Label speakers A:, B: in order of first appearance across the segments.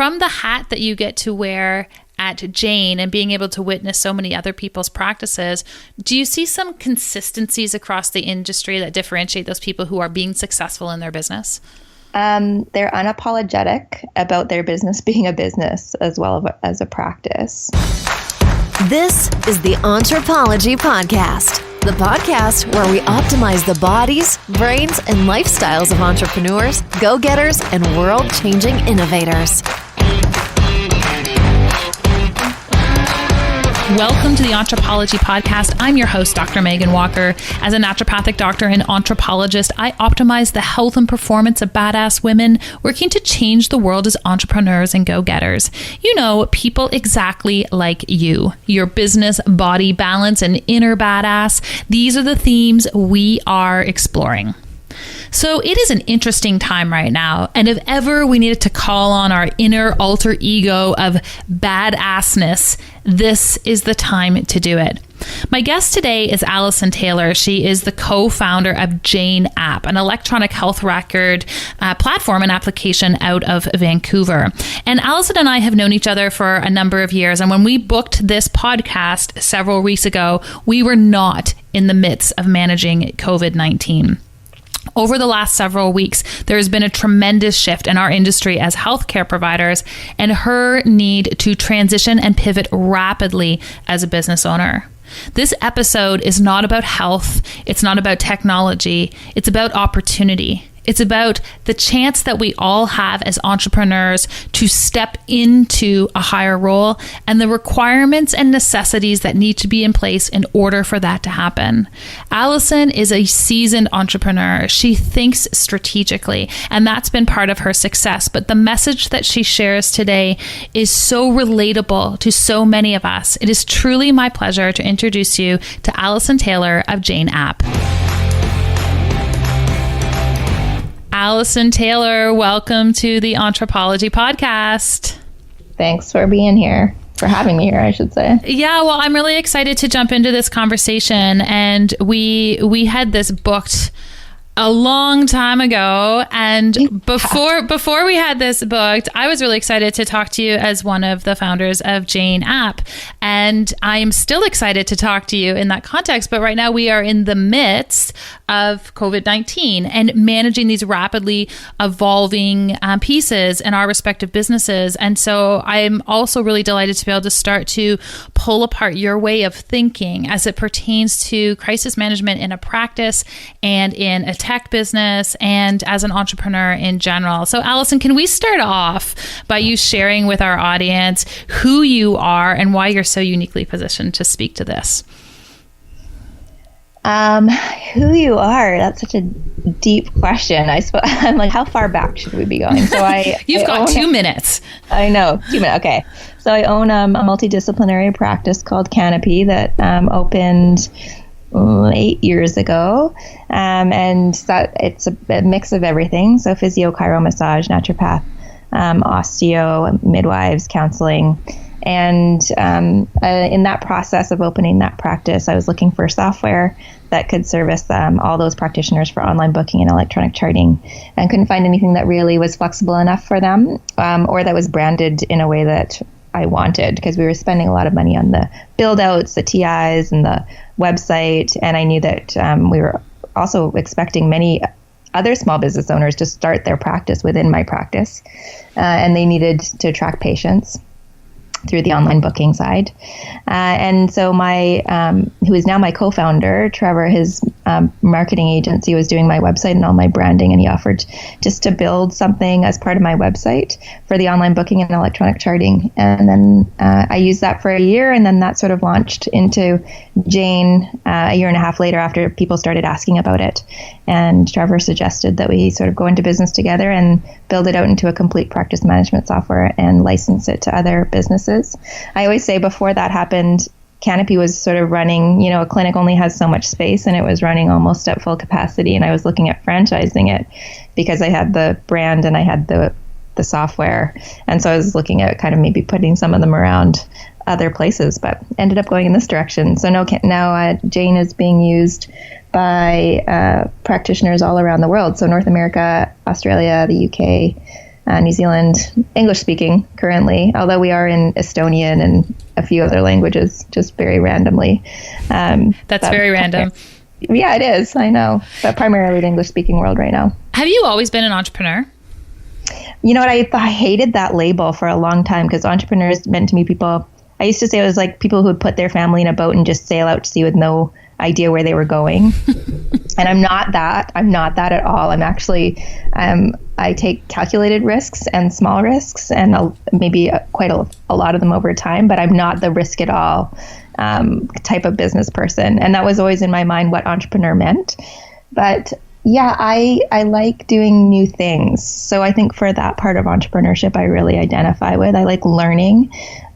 A: from the hat that you get to wear at Jane and being able to witness so many other people's practices, do you see some consistencies across the industry that differentiate those people who are being successful in their business?
B: They're unapologetic about their business being a business as well as a practice.
C: This is the Entrepology Podcast, the podcast where we optimize the bodies, brains, and lifestyles of entrepreneurs, go-getters, and world-changing innovators.
A: Welcome to the Entrepology Podcast. I'm your host, Dr. Megan Walker. As a naturopathic doctor and anthropologist, I optimize the health and performance of badass women working to change the world as entrepreneurs and go-getters. You know, people exactly like you. Your business, body, balance, and inner badass. These are the themes we are exploring. So it is an interesting time right now, and if ever we needed to call on our inner alter ego of badassness, this is the time to do it. My guest today is Alison Taylor. She is the co-founder of Jane App, an electronic health record platform and application out of Vancouver. And Alison and I have known each other for a number of years, and when we booked this podcast several weeks ago, we were not in the midst of managing COVID-19. Over the last several weeks, there has been a tremendous shift in our industry as healthcare providers and her need to transition and pivot rapidly as a business owner. This episode is not about health. It's not about technology. It's about opportunity. It's about the chance that we all have as entrepreneurs to step into a higher role and the requirements and necessities that need to be in place in order for that to happen. Alison is a seasoned entrepreneur. She thinks strategically, and that's been part of her success. But the message that she shares today is so relatable to so many of us. It is truly my pleasure to introduce you to Alison Taylor of Jane App. Alison Taylor, welcome to the Entrepology Podcast.
B: Thanks for being here, for having me here, I should say.
A: Yeah, well, I'm really excited to jump into this conversation. And we had this booked a long time ago. And before we had this booked, I was really excited to talk to you as one of the founders of Jane App. And I am still excited to talk to you in that context. But right now we are in the midst of COVID-19 and managing these rapidly evolving pieces in our respective businesses. And so I'm also really delighted to be able to start to pull apart your way of thinking as it pertains to crisis management in a practice and in a tech business and as an entrepreneur in general. So Alison, can we start off by you sharing with our audience who you are and why you're so uniquely positioned to speak to this?
B: Who you are? That's such a deep question. I'm like, how far back should we be going? So
A: You've got 2 minutes.
B: I know, 2 minutes. Okay. So I own a multidisciplinary practice called Canopy that opened 8 years ago. And that it's a mix of everything. So physio, chiro, massage, naturopath, osteo, midwives, counseling. And in that process of opening that practice, I was looking for software that could service all those practitioners for online booking and electronic charting, and couldn't find anything that really was flexible enough for them or that was branded in a way that I wanted, because we were spending a lot of money on the build outs, the TIs, and the website. And I knew that we were also expecting many other small business owners to start their practice within my practice, and they needed to attract patients through the online booking side. And so who is now my co-founder, Trevor, his marketing agency was doing my website and all my branding, and he offered just to build something as part of my website for the online booking and electronic charting. And then I used that for a year, and then that sort of launched into Jane a year and a half later after people started asking about it. And Trevor suggested that we sort of go into business together and build it out into a complete practice management software and license it to other businesses. I always say before that happened, Canopy was sort of running, a clinic only has so much space, and it was running almost at full capacity. And I was looking at franchising it because I had the brand and I had the software. And so I was looking at kind of maybe putting some of them around other places, but ended up going in this direction. So now Jane is being used by practitioners all around the world. So North America, Australia, the UK, New Zealand, English speaking currently, although we are in Estonian and a few other languages just very randomly.
A: That's very random.
B: Yeah, it is. I know. But primarily the English speaking world right now.
A: Have you always been an entrepreneur?
B: You know what? I hated that label for a long time because entrepreneurs meant to me people. I used to say it was like people who would put their family in a boat and just sail out to sea with no idea where they were going. And I'm not that. I'm not that at all. I'm actually, I take calculated risks and small risks and maybe quite a lot of them over time, but I'm not the risk it all type of business person. And that was always in my mind what entrepreneur meant. But yeah, I like doing new things. So I think for that part of entrepreneurship, I really identify with. I like learning.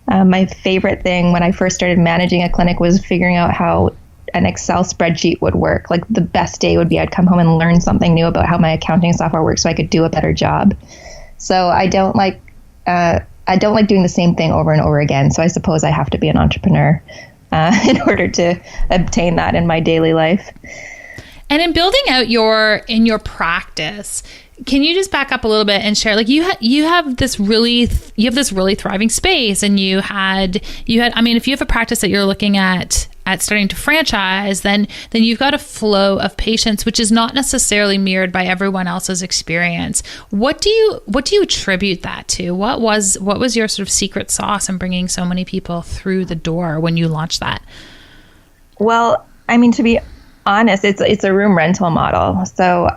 B: My favorite thing when I first started managing a clinic was figuring out how an Excel spreadsheet would work. Like the best day would be I'd come home and learn something new about how my accounting software works so I could do a better job. So I don't like doing the same thing over and over again. So I suppose I have to be an entrepreneur in order to obtain that in my daily life.
A: And in building out your practice, can you just back up a little bit and share, like you have this really thriving space, and you had I mean, if you have a practice that you're looking at starting to franchise, then you've got a flow of patients which is not necessarily mirrored by everyone else's experience. What do you attribute that to? What was your sort of secret sauce in bringing so many people through the door when you launched that?
B: Well, I mean, to be honest, it's a room rental model. So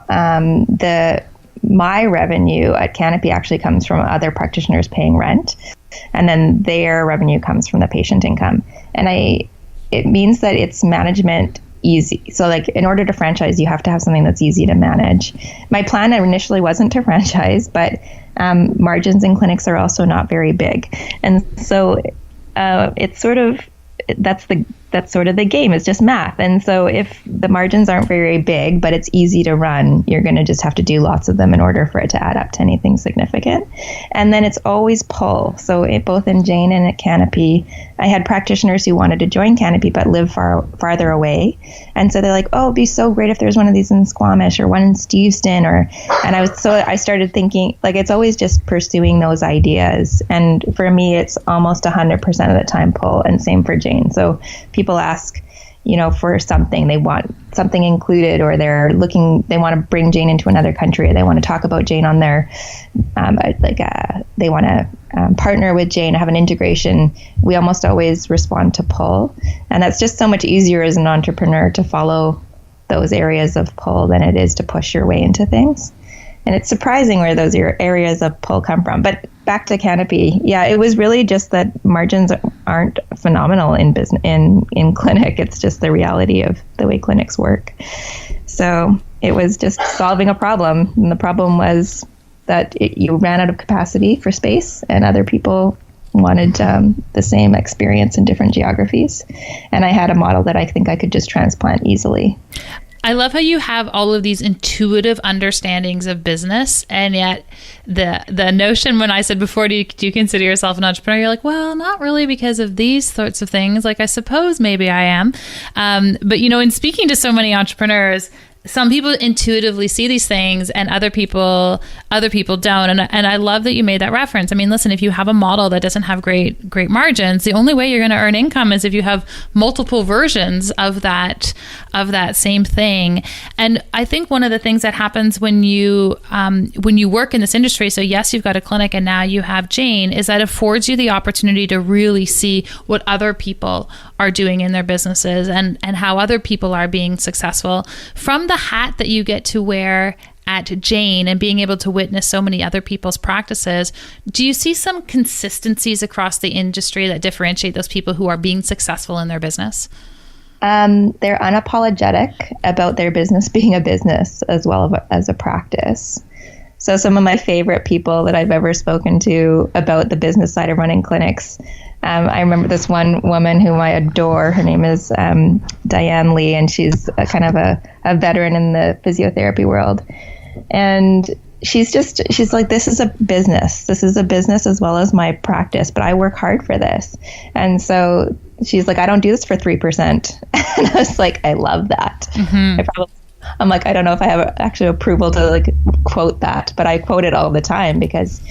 B: my revenue at Canopy actually comes from other practitioners paying rent, and then their revenue comes from the patient income. And it means that it's management easy. So like in order to franchise, you have to have something that's easy to manage. My plan initially wasn't to franchise, but margins in clinics are also not very big. And so it's sort of, that's sort of the game. It's just math. And so if the margins aren't very big, but it's easy to run, you're going to just have to do lots of them in order for it to add up to anything significant. And then it's always pull. So both in Jane and at Canopy, I had practitioners who wanted to join Canopy but live farther away. And so they're like, oh, it'd be so great if there's one of these in Squamish or one in Steveston. And I started thinking, like, it's always just pursuing those ideas. And for me, it's almost 100% of the time pull, and same for Jane. So people ask, for something, they want something included, or they want to bring Jane into another country, or they want to talk about Jane on their, they want to partner with Jane, have an integration. We almost always respond to pull. And that's just so much easier as an entrepreneur to follow those areas of pull than it is to push your way into things. And it's surprising where those areas of pull come from. But back to Canopy, yeah, it was really just that margins aren't phenomenal in business in clinic. It's just the reality of the way clinics work. So it was just solving a problem, and the problem was that you ran out of capacity for space, and other people wanted the same experience in different geographies. And I had a model that I think I could just transplant easily.
A: I love how you have all of these intuitive understandings of business, and yet the notion when I said before, do you consider yourself an entrepreneur? You're like, well, not really because of these sorts of things. Like, I suppose maybe I am. But, in speaking to so many entrepreneurs, some people intuitively see these things and other people don't. And I love that you made that reference. I mean, listen, if you have a model that doesn't have great margins, the only way you're going to earn income is if you have multiple versions of that same thing. And I think one of the things that happens when you work in this industry, so yes, you've got a clinic and now you have Jane, is that it affords you the opportunity to really see what other people are doing in their businesses and how other people are being successful. From the hat that you get to wear at Jane and being able to witness so many other people's practices, do you see some consistencies across the industry that differentiate those people who are being successful in their business?
B: They're unapologetic about their business being a business as well as a practice. So some of my favorite people that I've ever spoken to about the business side of running clinics, I remember this one woman whom I adore. Her name is Diane Lee, and she's kind of a veteran in the physiotherapy world. And she's like, this is a business. This is a business as well as my practice, but I work hard for this. And so she's like, I don't do this for 3%. And I was like, I love that. Mm-hmm. I'm like, I don't know if I have actually approval to like quote that, but I quote it all the time because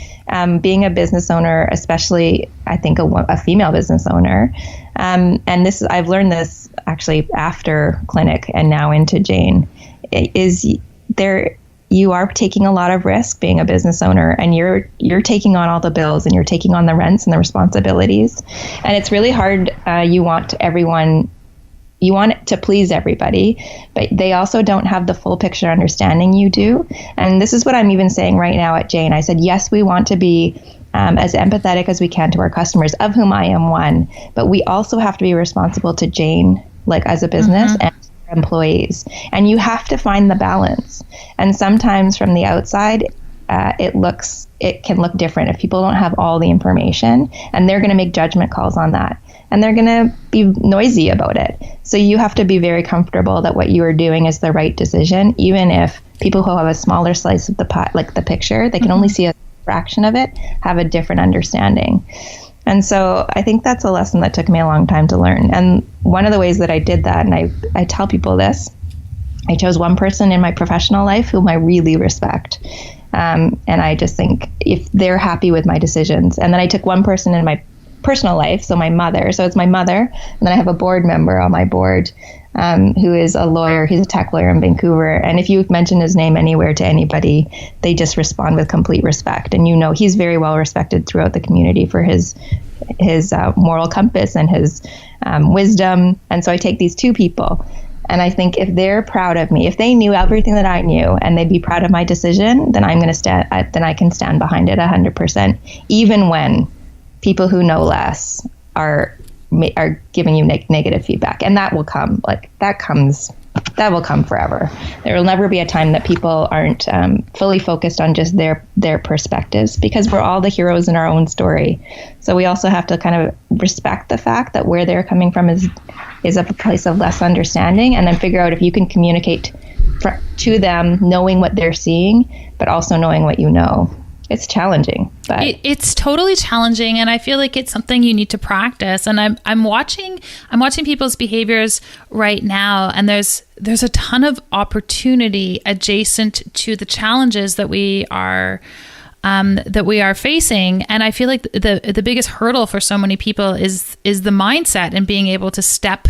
B: being a business owner, especially I think a female business owner, and I've learned this actually after clinic and now into Jane, is there you are taking a lot of risk being a business owner, and you're taking on all the bills and you're taking on the rents and the responsibilities, and it's really hard. You want it to please everybody, but they also don't have the full picture understanding you do. And this is what I'm even saying right now at Jane. I said, yes, we want to be as empathetic as we can to our customers, of whom I am one, but we also have to be responsible to Jane, like as a business and employees. And you have to find the balance. And sometimes from the outside, it can look different if people don't have all the information, and they're going to make judgment calls on that. And they're going to be noisy about it. So you have to be very comfortable that what you are doing is the right decision, even if people who have a smaller slice of the pie, like the picture, they can only see a fraction of it, have a different understanding. And so I think that's a lesson that took me a long time to learn. And one of the ways that I did that, and I tell people this, I chose one person in my professional life whom I really respect. And I just think if they're happy with my decisions, and then I took one person in my personal life, so my mother. So it's my mother, and then I have a board member on my board who is a lawyer. He's a tech lawyer in Vancouver, and if you mention his name anywhere to anybody, they just respond with complete respect. And he's very well respected throughout the community for his moral compass and his wisdom. And so I take these two people, and I think if they're proud of me, if they knew everything that I knew and they'd be proud of my decision, then I'm going to stand. Then I can stand behind it 100%, even when people who know less are giving you negative feedback, and that will come. That will come forever. There will never be a time that people aren't fully focused on just their perspectives, because we're all the heroes in our own story. So we also have to kind of respect the fact that where they're coming from is a place of less understanding, and then figure out if you can communicate to them, knowing what they're seeing, but also knowing what you know. It's challenging, but
A: it's totally challenging, and I feel like it's something you need to practice. And I'm watching people's behaviors right now, and there's a ton of opportunity adjacent to the challenges that we are facing. And I feel like the biggest hurdle for so many people is the mindset and being able to step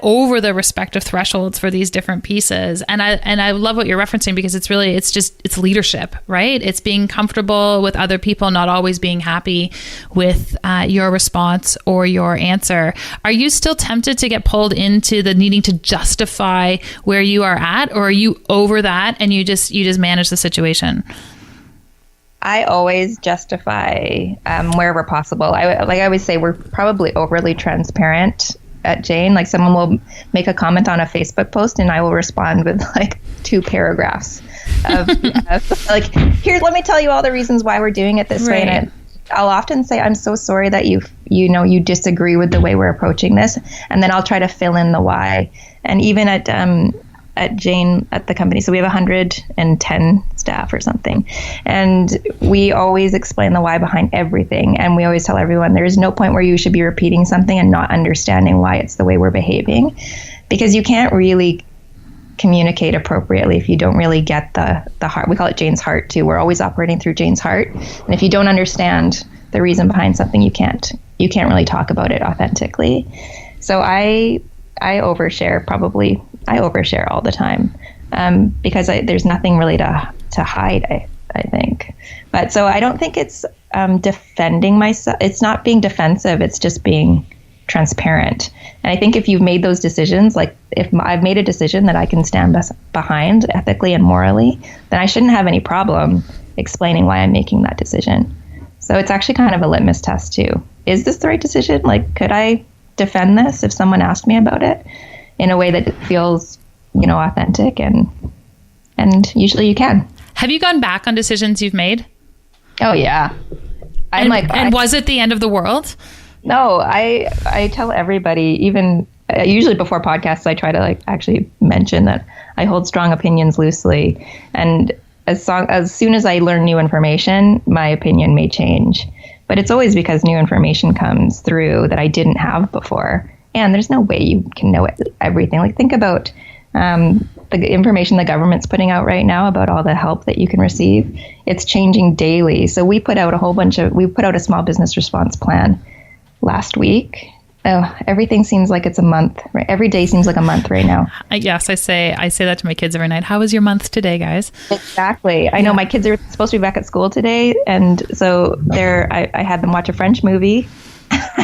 A: over the respective thresholds for these different pieces. And I love what you're referencing, because it's leadership, right? It's being comfortable with other people not always being happy with your response or your answer. Are you still tempted to get pulled into the needing to justify where you are at, or are you over that and you just manage the situation?
B: I always justify wherever possible. I always say we're probably overly transparent at Jane. Like, someone will make a comment on a Facebook post and I will respond with like 2 paragraphs of like, here, let me tell you all the reasons why we're doing it this way. And I'll often say, I'm so sorry that you disagree with the way we're approaching this. And then I'll try to fill in the why. And even at Jane, at the company, so we have 110 staff or something, and we always explain the why behind everything. And we always tell everyone there is no point where you should be repeating something and not understanding why it's the way we're behaving, because you can't really communicate appropriately if you don't really get the heart. We call it Jane's heart too. We're always operating through Jane's heart, and if you don't understand the reason behind something, you can't really talk about it authentically. So I overshare. Probably I overshare all the time, because there's nothing really to hide, I think. But so I don't think it's defending myself. It's not being defensive. It's just being transparent. And I think if you've made those decisions, like if I've made a decision that I can stand behind ethically and morally, then I shouldn't have any problem explaining why I'm making that decision. So it's actually kind of a litmus test too. Is this the right decision? Like, could I defend this if someone asked me about it in a way that feels, authentic? And usually you can.
A: Have you gone back on decisions you've made?
B: Oh yeah.
A: And was it the end of the world?
B: No, I tell everybody, even usually before podcasts, I try to actually mention that I hold strong opinions loosely. And as soon as I learn new information, my opinion may change. But it's always because new information comes through that I didn't have before. And there's no way you can know everything. Like, think about the information the government's putting out right now about all the help that you can receive, it's changing daily. So we put out a small business response plan last week. Oh, everything seems like it's a month. Right? Every day seems like a month right now.
A: Yes, I say that to my kids every night. How was your month today, guys?
B: Exactly. I know my kids are supposed to be back at school today, and so I had them watch a French movie.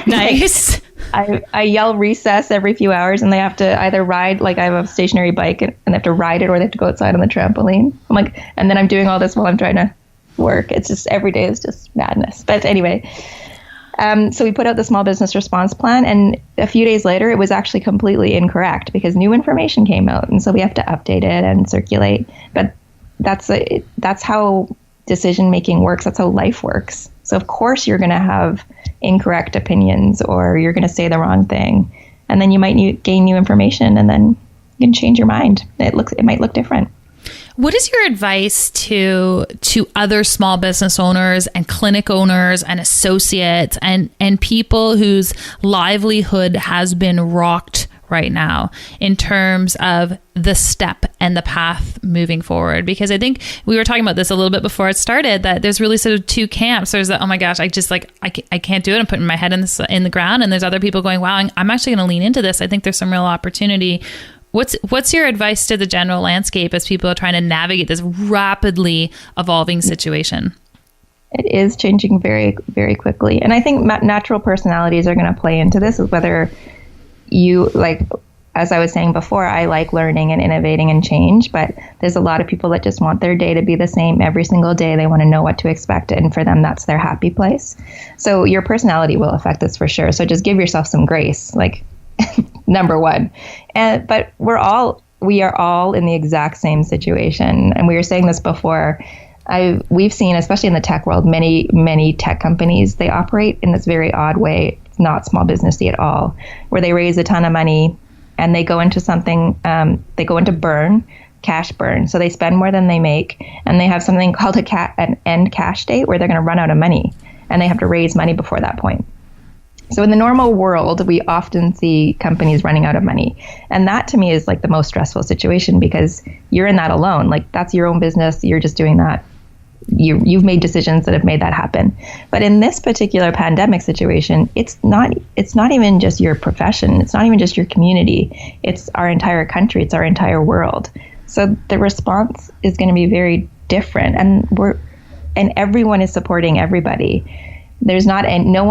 A: Nice.
B: I yell recess every few hours, and they have to either ride, like I have a stationary bike, and they have to ride it, or they have to go outside on the trampoline. I'm like, and then I'm doing all this while I'm trying to work. It's just every day is just madness. But anyway. So we put out the small business response plan, and a few days later, it was actually completely incorrect because new information came out, and so we have to update it and circulate. But that's how decision making works. That's how life works. So of course you're going to have incorrect opinions, or you're going to say the wrong thing, and then you might gain new information, and then you can change your mind. It might look different.
A: What is your advice to other small business owners and clinic owners and associates and people whose livelihood has been rocked right now in terms of the step and the path moving forward? Because I think we were talking about this a little bit before it started, that there's really sort of two camps. There's that, oh my gosh, I can't do it. I'm putting my head in the ground. And there's other people going, wow, I'm actually going to lean into this. I think there's some real opportunity. What's your advice to the general landscape as people are trying to navigate this rapidly evolving situation?
B: It is changing very, very quickly. And I think natural personalities are going to play into this, whether you, like, as I was saying before, I like learning and innovating and change, but there's a lot of people that just want their day to be the same every single day. They want to know what to expect, and for them, that's their happy place. So your personality will affect this for sure. So just give yourself some grace, like, number one. But we are all in the exact same situation. And we were saying this before. We've seen, especially in the tech world, many tech companies, they operate in this very odd way. It's not small businessy at all, where they raise a ton of money and they go into something, they go into cash burn. So they spend more than they make, and they have something called an end cash date where they're going to run out of money, and they have to raise money before that point. So in the normal world, we often see companies running out of money. And that to me is like the most stressful situation, because you're in that alone. Like, that's your own business. You're just doing that. You've made decisions that have made that happen. But in this particular pandemic situation, it's not even just your profession. It's not even just your community. It's our entire country. It's our entire world. So the response is going to be very different. And everyone is supporting everybody. No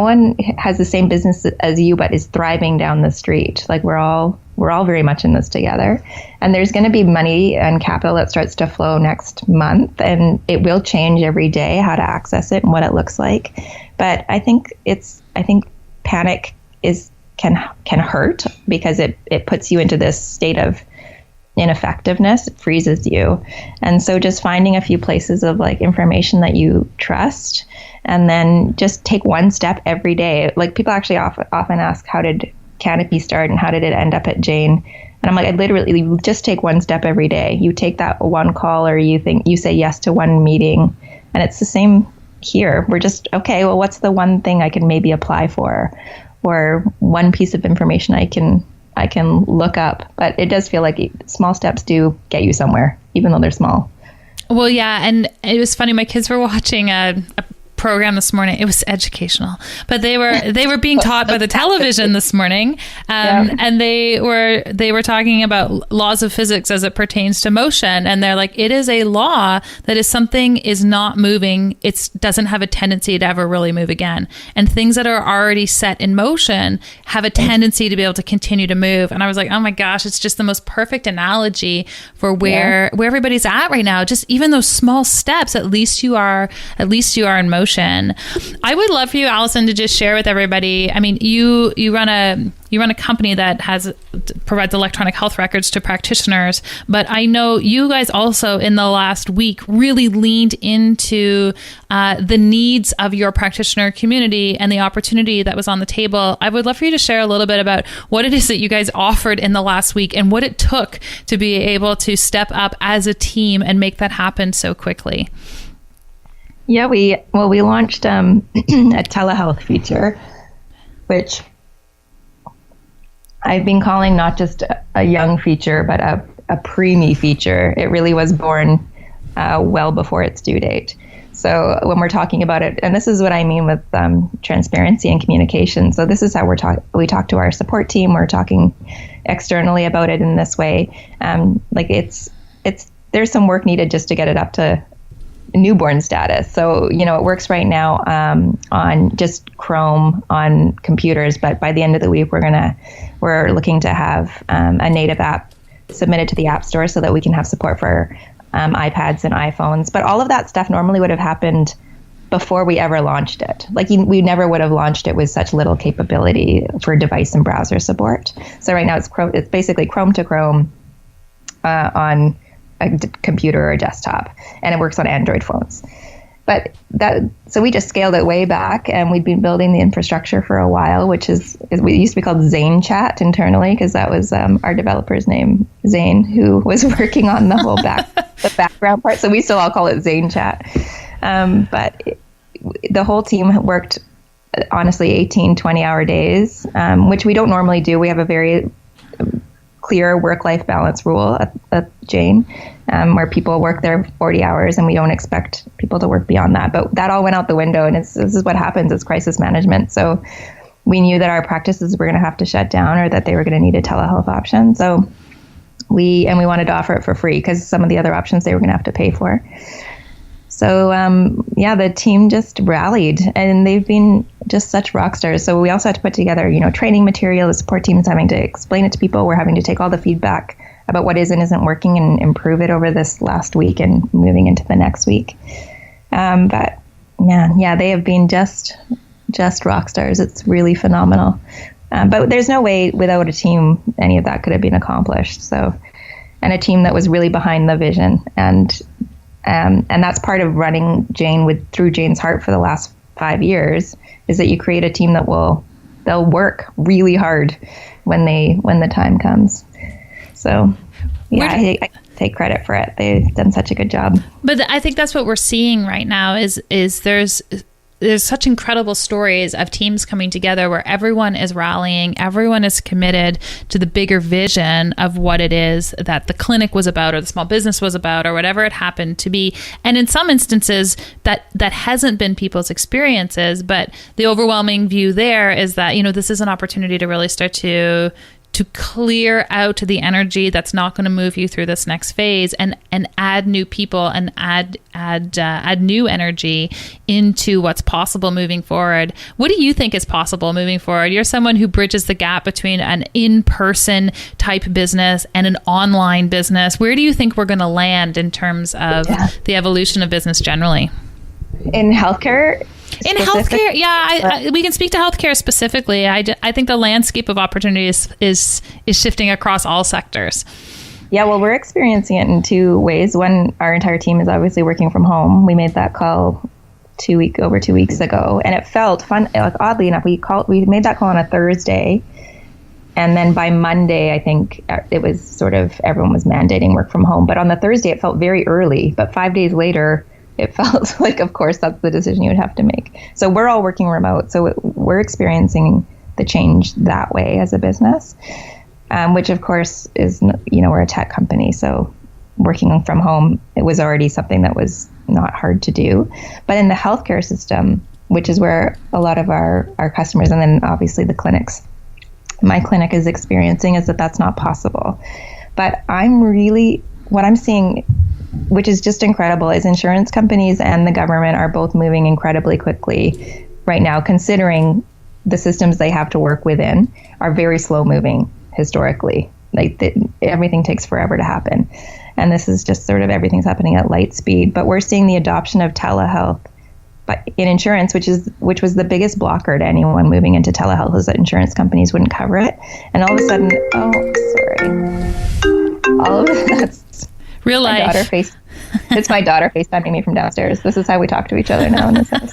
B: one has the same business as you, but is thriving down the street. Like, we're all very much in this together. And there's going to be money and capital that starts to flow next month, and it will change every day how to access it and what it looks like. But I think panic can hurt, because it puts you into this state of ineffectiveness. It freezes you. And so just finding a few places of like information that you trust, and then just take one step every day. Like, people actually often ask, how did Canopy start and how did it end up at Jane? And I'm like, you just take one step every day. You take that one call, or you say yes to one meeting. And it's the same here. We're just, okay, well, what's the one thing I can maybe apply for, or one piece of information I can look up? But it does feel like small steps do get you somewhere, even though they're small.
A: Well, yeah. And it was funny. My kids were watching a program this morning. It was educational, but they were being taught by the television this morning, and they were talking about laws of physics as it pertains to motion, and they're like, it is a law that if something is not moving, it doesn't have a tendency to ever really move again, and things that are already set in motion have a tendency to be able to continue to move. And I was like, oh my gosh, it's just the most perfect analogy for where everybody's at right now. Just even those small steps, at least you are in motion. I would love for you, Alison, to just share with everybody. I mean, you run a company that provides electronic health records to practitioners, but I know you guys also in the last week really leaned into the needs of your practitioner community and the opportunity that was on the table. I would love for you to share a little bit about what it is that you guys offered in the last week and what it took to be able to step up as a team and make that happen so quickly.
B: Yeah, we launched a telehealth feature, which I've been calling not just a young feature, but a preemie feature. It really was born well before its due date. So when we're talking about it, and this is what I mean with transparency and communication. So this is how we talk to our support team. We're talking externally about it in this way. There's some work needed just to get it up to newborn status. So, it works right now on just Chrome on computers, but by the end of the week, we're looking to have a native app submitted to the App Store so that we can have support for iPads and iPhones. But all of that stuff normally would have happened before we ever launched it. We never would have launched it with such little capability for device and browser support. So right now it's basically Chrome to Chrome on a computer or a desktop, and it works on Android phones. So we just scaled it way back, and we'd been building the infrastructure for a while, which is we used to be called Zane Chat internally, because that was our developer's name, Zane, who was working on the whole the background part. So we still all call it Zane Chat. The whole team worked, honestly, 18, 20-hour days, which we don't normally do. We have a very clear work-life balance rule at Jane, where people work their 40 hours and we don't expect people to work beyond that. But that all went out the window, and this is what happens. It's crisis management. So we knew that our practices were going to have to shut down, or that they were going to need a telehealth option. So we wanted to offer it for free, because some of the other options they were going to have to pay for. So, the team just rallied, and they've been just such rock stars. So we also had to put together, training material. The support team is having to explain it to people. We're having to take all the feedback about what is and isn't working and improve it over this last week and moving into the next week. But they have been just rock stars. It's really phenomenal. But there's no way without a team any of that could have been accomplished. So, and a team that was really behind the vision, and that's part of running Jane through Jane's Heart for the last 5 years, is that you create a team they'll work really hard when the time comes. So I take credit for it. They've done such a good job.
A: But I think that's what we're seeing right now is there's such incredible stories of teams coming together where everyone is rallying, everyone is committed to the bigger vision of what it is that the clinic was about, or the small business was about, or whatever it happened to be. And in some instances that hasn't been people's experiences, but the overwhelming view there is that, this is an opportunity to really start to clear out the energy that's not going to move you through this next phase, and add new people and add new energy into what's possible moving forward. What do you think is possible moving forward? You're someone who bridges the gap between an in-person type business and an online business. Where do you think we're going to land in terms of the evolution of business generally?
B: In healthcare?
A: In healthcare, we can speak to healthcare specifically. I think the landscape of opportunities is shifting across all sectors.
B: Yeah, well, we're experiencing it in two ways. One, our entire team is obviously working from home. We made that call over 2 weeks ago, and it felt fun. Oddly enough, we made that call on a Thursday, and then by Monday, I think it was sort of everyone was mandating work from home. But on the Thursday, it felt very early. But 5 days later, it felt like, of course, that's the decision you would have to make. So we're all working remote. So we're experiencing the change that way as a business, which, of course, is, we're a tech company. So working from home, it was already something that was not hard to do. But in the healthcare system, which is where a lot of our customers, and then obviously the clinics, my clinic is experiencing, is that that's not possible. But what I'm seeing, which is just incredible, is insurance companies and the government are both moving incredibly quickly right now, considering the systems they have to work within are very slow moving historically. Everything takes forever to happen. And this is just sort of everything's happening at light speed. But we're seeing the adoption of telehealth in insurance, which was the biggest blocker to anyone moving into telehealth, is that insurance companies wouldn't cover it. And all of a sudden, all of that's
A: real life.
B: It's my daughter FaceTiming me from downstairs. This is how we talk to each other now in this house.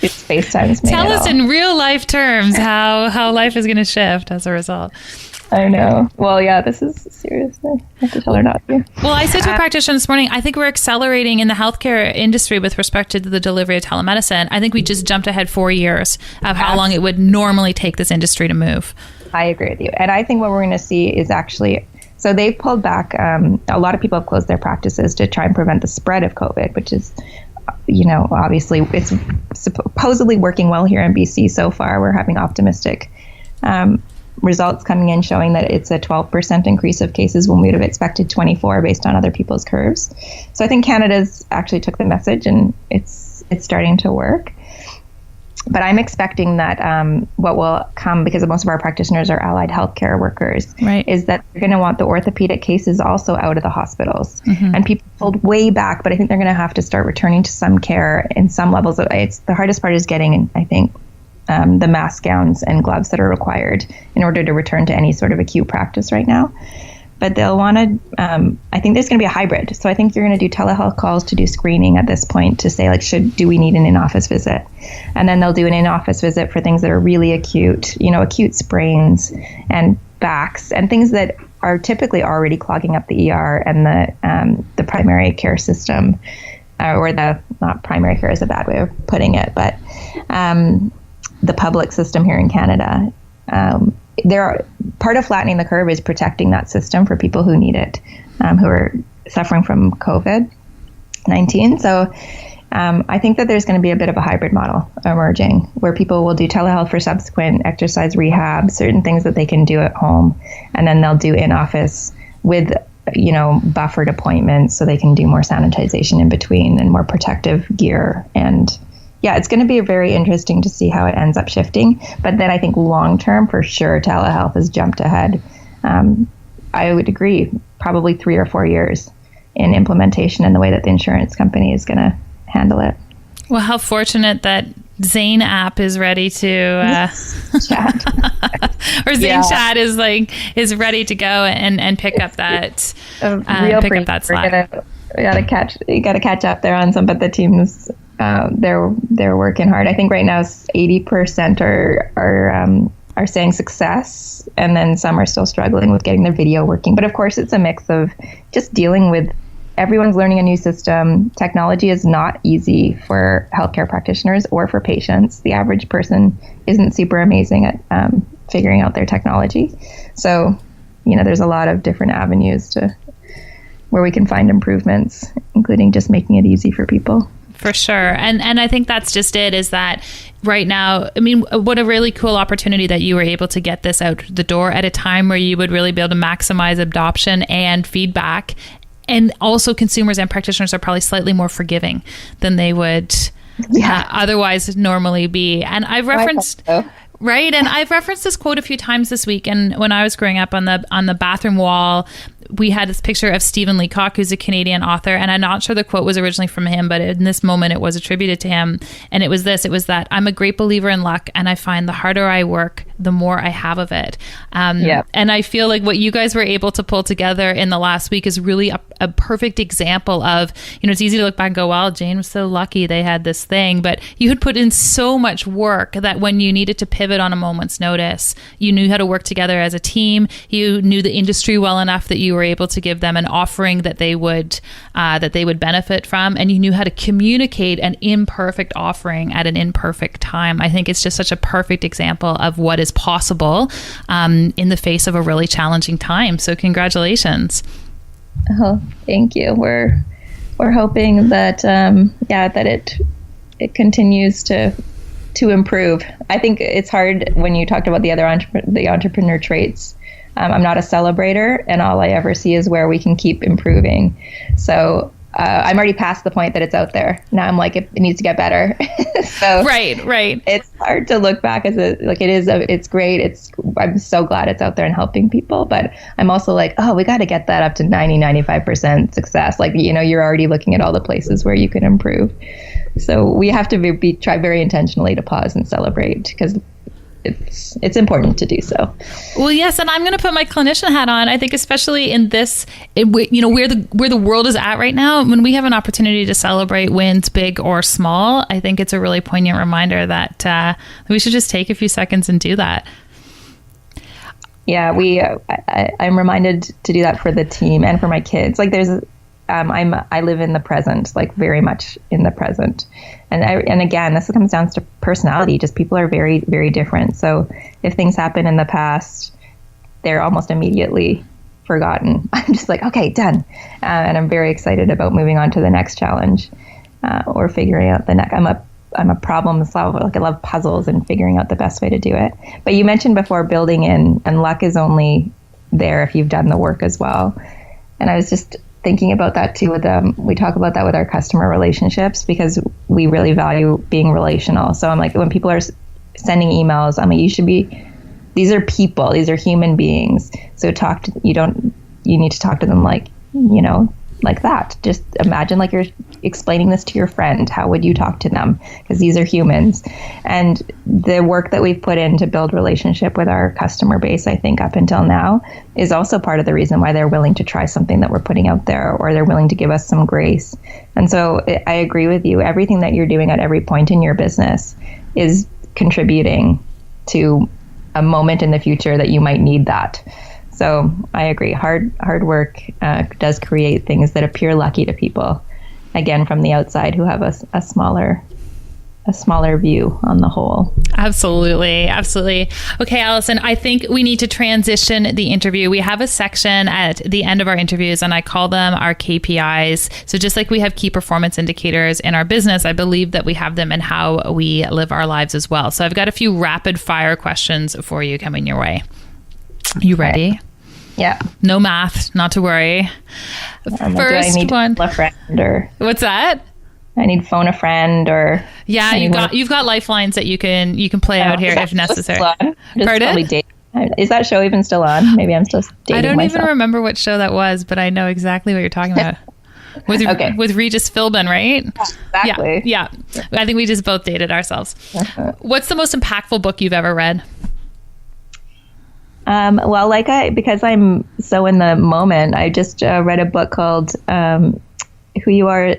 B: It's FaceTimes me.
A: Tell us in real life terms how life is going to shift as a result.
B: I know. Well, yeah, this is seriously. I have to tell her not to.
A: Well, I said to a practitioner this morning, I think we're accelerating in the healthcare industry with respect to the delivery of telemedicine. I think we just jumped ahead 4 years of how long it would normally take this industry to move.
B: I agree with you. And I think what we're going to see is actually So they've pulled back. A lot of people have closed their practices to try and prevent the spread of COVID, which is, obviously it's supposedly working well here in BC so far. We're having optimistic results coming in showing that it's a 12% increase of cases when we would have expected 24 based on other people's curves. So I think Canada's actually took the message and it's starting to work. But I'm expecting that what will come, because most of our practitioners are allied healthcare workers,
A: right,
B: is that they're going to want the orthopedic cases also out of the hospitals. And people pulled way back, but I think they're going to have to start returning to some care in some levels. It's the hardest part is getting, I think, the mask gowns and gloves that are required in order to return to any sort of acute practice right now. But they'll want to, I think there's going to be a hybrid. So I think you're going to do telehealth calls to do screening at this point to say, like, do we need an in-office visit? And then they'll do an in-office visit for things that are really acute, acute sprains and backs and things that are typically already clogging up the ER and the primary care system, not primary care is a bad way of putting it, but the public system here in Canada. Part of flattening the curve is protecting that system for people who need it, who are suffering from COVID-19. So I think that there's going to be a bit of a hybrid model emerging where people will do telehealth for subsequent exercise rehab, certain things that they can do at home, and then they'll do in-office with buffered appointments so they can do more sanitization in between and more protective gear. And yeah, it's going to be very interesting to see how it ends up shifting. But then I think long term, for sure, telehealth has jumped ahead. I would agree, probably 3 or 4 years in implementation and the way that the insurance company is going to handle it.
A: Well, how fortunate that Zane app is ready to
B: chat.
A: Or Zane chat is ready to go and pick up that
B: up that slack. You gotta catch up there on some, but the teams they're working hard. I think right now 80% are saying success, and then some are still struggling with getting their video working. But of course, it's a mix of just dealing with everyone's learning a new system. Technology is not easy for healthcare practitioners or for patients. The average person isn't super amazing at figuring out their technology. So, there's a lot of different avenues to where we can find improvements, including just making it easy for people.
A: For sure. And I think that's just it, is that right now, I mean, what a really cool opportunity that you were able to get this out the door at a time where you would really be able to maximize adoption and feedback. And also consumers and practitioners are probably slightly more forgiving than they would otherwise normally be. And I've referenced... Right. And I've referenced this quote a few times this week. And when I was growing up, on the bathroom wall, we had this picture of Stephen Leacock, who's a Canadian author. And I'm not sure the quote was originally from him, but in this moment it was attributed to him. And it was that I'm a great believer in luck, and I find the harder I work, the more I have of it. And I feel like what you guys were able to pull together in the last week is really a perfect example of, it's easy to look back and go, well, Jane was so lucky they had this thing. But you had put in so much work that when you needed to pivot on a moment's notice, you knew how to work together as a team. You knew the industry well enough that you were able to give them an offering that they would benefit from, and you knew how to communicate an imperfect offering at an imperfect time. I think it's just such a perfect example of what is possible in the face of a really challenging time. So congratulations.
B: Oh, thank you. We're hoping that that it continues to improve. I think it's hard when you talked about the other entrepreneur traits. I'm not a celebrator, and all I ever see is where we can keep improving. So I'm already past the point that it's out there. Now I'm like, it needs to get better. So
A: right.
B: It's hard to look back as it's great. I'm so glad it's out there and helping people, but I'm also like, oh, we got to get that up to 90-95% success. You're already looking at all the places where you can improve. So we have to try very intentionally to pause and celebrate, because it's important to do so.
A: Well, yes, and I'm going to put my clinician hat on. I think especially in this, where the world is at right now, when we have an opportunity to celebrate wins, big or small, I think it's a really poignant reminder that we should just take a few seconds and do that. Yeah,
B: I'm reminded to do that for the team and for my kids. I live in the present, very much in the present. And again, this comes down to personality. Just people are very, very different. So if things happen in the past, they're almost immediately forgotten. I'm just like, okay, done. And I'm very excited about moving on to the next challenge or figuring out the next. I'm a problem solver. Like I love puzzles and figuring out the best way to do it. But you mentioned before building in, and luck is only there if you've done the work as well. And I was just thinking about that too with we talk about that with our customer relationships because we really value being relational. So I'm like, when people are sending emails, I'm like, these are people, these are human beings. So you need to talk to them like, like that. Just imagine like you're explaining this to your friend. How would you talk to them? Because these are humans. And the work that we've put in to build relationship with our customer base, I think up until now, is also part of the reason why they're willing to try something that we're putting out there, or they're willing to give us some grace. And so I agree with you. Everything that you're doing at every point in your business is contributing to a moment in the future that you might need that. So I agree. Hard work does create things that appear lucky to people, again, from the outside who have a smaller view on the whole.
A: Absolutely. Okay, Alison, I think we need to transition the interview. We have a section at the end of our interviews, and I call them our KPIs. So just like we have key performance indicators in our business, I believe that we have them in how we live our lives as well. So I've got a few rapid fire questions for you coming your way. You ready?
B: Okay. Yeah.
A: No math, not to worry. First
B: do I need
A: one.
B: To phone a friend or
A: what's that?
B: I need phone a friend or
A: yeah, you've got lifelines that you can play out here if necessary. Pardon?
B: Is that show even still on? Maybe I'm still dating
A: I don't
B: myself.
A: even remember what show that was, but I know exactly what you're talking about. With Regis Philbin, right?
B: Exactly.
A: Yeah. I think we just both dated ourselves. What's the most impactful book you've ever read?
B: Well, because I'm so in the moment, I just read a book called Who You Are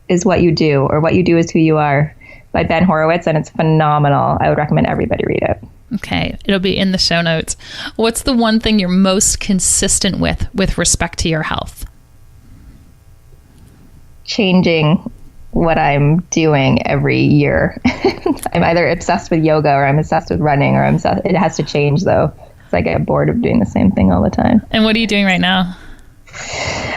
B: Is What You Do, or What You Do Is Who You Are by Ben Horowitz, and it's phenomenal. I would recommend everybody read it.
A: Okay. It'll be in the show notes. What's the one thing you're most consistent with respect to your health?
B: Changing what I'm doing every year. I'm either obsessed with yoga or I'm obsessed with running, or it has to change though. I get bored of doing the same thing all the time.
A: And what are you doing right now?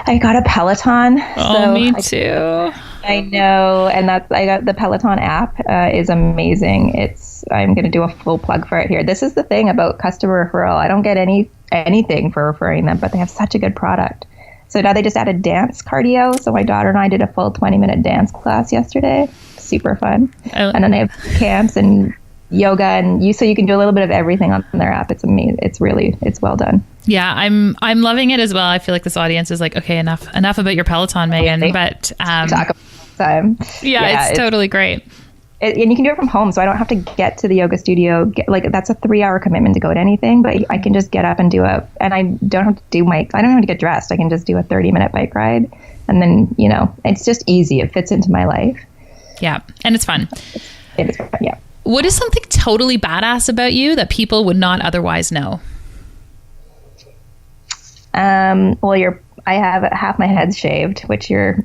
B: I got a Peloton.
A: Oh, me too.
B: I know. And I got the Peloton app is amazing. I'm going to do a full plug for it here. This is the thing about customer referral. I don't get anything for referring them, but they have such a good product. So now they just added dance cardio. So my daughter and I did a full 20-minute dance class yesterday. Super fun. And then they have camps and yoga, and so you can do a little bit of everything on their app. It's amazing. It's well done.
A: Yeah, I'm loving it as well. I feel like this audience is like, okay, enough about your Peloton, Megan. But
B: talk about time.
A: Yeah, it's totally great.
B: And you can do it from home, so I don't have to get to the yoga studio. That's a 3-hour commitment to go to anything, but I can just get up and and I don't have to get dressed. I can just do a 30-minute bike ride, and then it's just easy. It fits into my life.
A: Yeah, and it's fun.
B: It is fun. Yeah.
A: What is something totally badass about you that people would not otherwise know?
B: Well, I have half my head's shaved, which your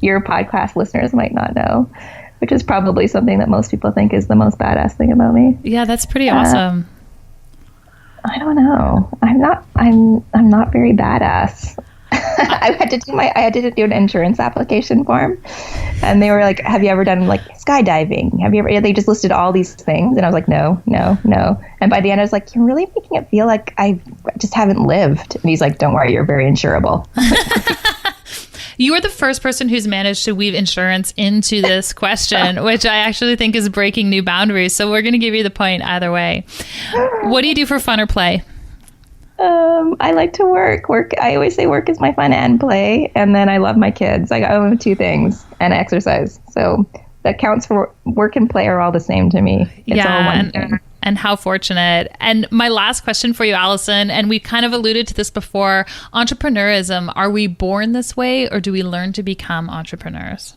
B: podcast listeners might not know, which is probably something that most people think is the most badass thing about me.
A: Yeah, that's pretty awesome.
B: I don't know. I'm not very badass. I had to do an insurance application form, and they were like, have you ever done like skydiving? They just listed all these things, and I was like, no. And by the end I was like, you're really making it feel like I just haven't lived. And he's like, don't worry, you're very insurable.
A: You are the first person who's managed to weave insurance into this question, which I actually think is breaking new boundaries. So we're going to give you the point either way. What do you do for fun or play?
B: I like to work. I always say work is my fun and play. And then I love my kids. I own 2 things, and exercise. So that counts for work and play are all the same to me. It's all one thing.
A: And how fortunate. And my last question for you, Alison, and we kind of alluded to this before, entrepreneurism, are we born this way, or do we learn to become entrepreneurs?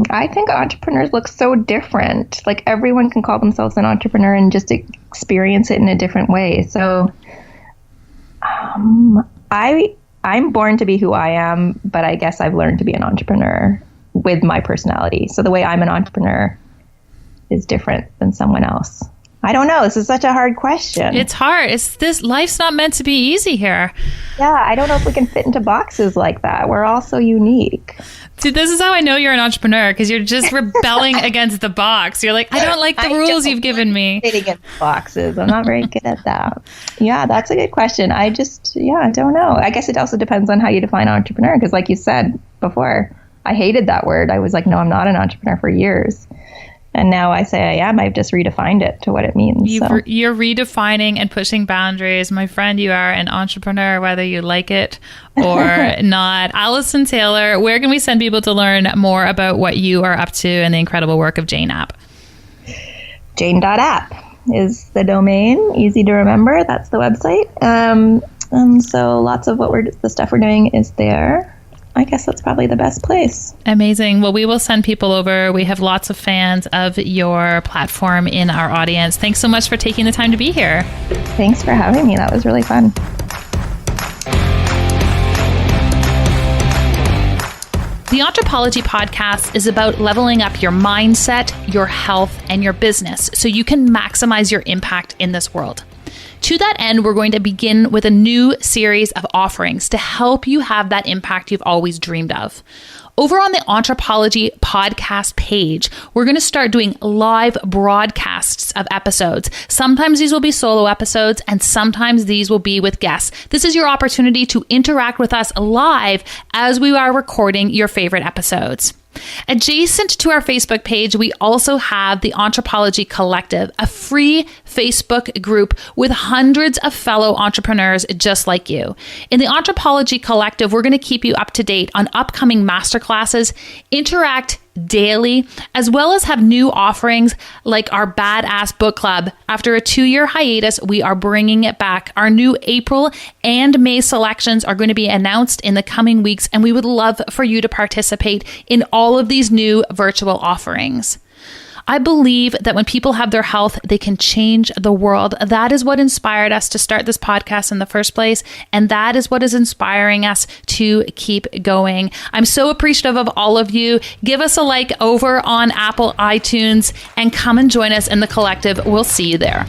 B: I think entrepreneurs look so different. Like everyone can call themselves an entrepreneur and just experience it in a different way. So I'm born to be who I am, but I guess I've learned to be an entrepreneur with my personality. So the way I'm an entrepreneur is different than someone else. I don't know. This is such a hard question.
A: It's hard. Life's not meant to be easy here.
B: Yeah, I don't know if we can fit into boxes like that. We're all so unique.
A: Dude, this is how I know you're an entrepreneur, because you're just rebelling against the box. You're like, I don't like the rules you've given me.
B: Fitting in boxes. I'm not very good at that. Yeah, that's a good question. I don't know. I guess it also depends on how you define entrepreneur, because like you said before, I hated that word. I was like, no, I'm not an entrepreneur for years. And now I say I am. I've just redefined it to what it means.
A: You're redefining and pushing boundaries. My friend, you are an entrepreneur, whether you like it or not. Alison Taylor, where can we send people to learn more about what you are up to and the incredible work of Jane App?
B: Jane.app is the domain. Easy to remember. That's the website. And so lots of the stuff we're doing is there. I guess that's probably the best place.
A: Amazing. Well, we will send people over. We have lots of fans of your platform in our audience. Thanks so much for taking the time to be here.
B: Thanks for having me. That was really fun.
A: The Entrepology podcast is about leveling up your mindset, your health, and your business so you can maximize your impact in this world. To that end, we're going to begin with a new series of offerings to help you have that impact you've always dreamed of. Over on the Entrepology podcast page, we're going to start doing live broadcasts of episodes. Sometimes these will be solo episodes, and sometimes these will be with guests. This is your opportunity to interact with us live as we are recording your favorite episodes. Adjacent to our Facebook page, we also have the Entrepology Collective, a free Facebook group with hundreds of fellow entrepreneurs just like you. In the Entrepology Collective, we're going to keep you up to date on upcoming masterclasses, interact daily, as well as have new offerings like our Badass Book Club. After a 2-year hiatus, we are bringing it back. Our new April and May selections are going to be announced in the coming weeks, and we would love for you to participate in all of these new virtual offerings. I believe that when people have their health, they can change the world. That is what inspired us to start this podcast in the first place. And that is what is inspiring us to keep going. I'm so appreciative of all of you. Give us a like over on Apple iTunes and come and join us in the collective. We'll see you there.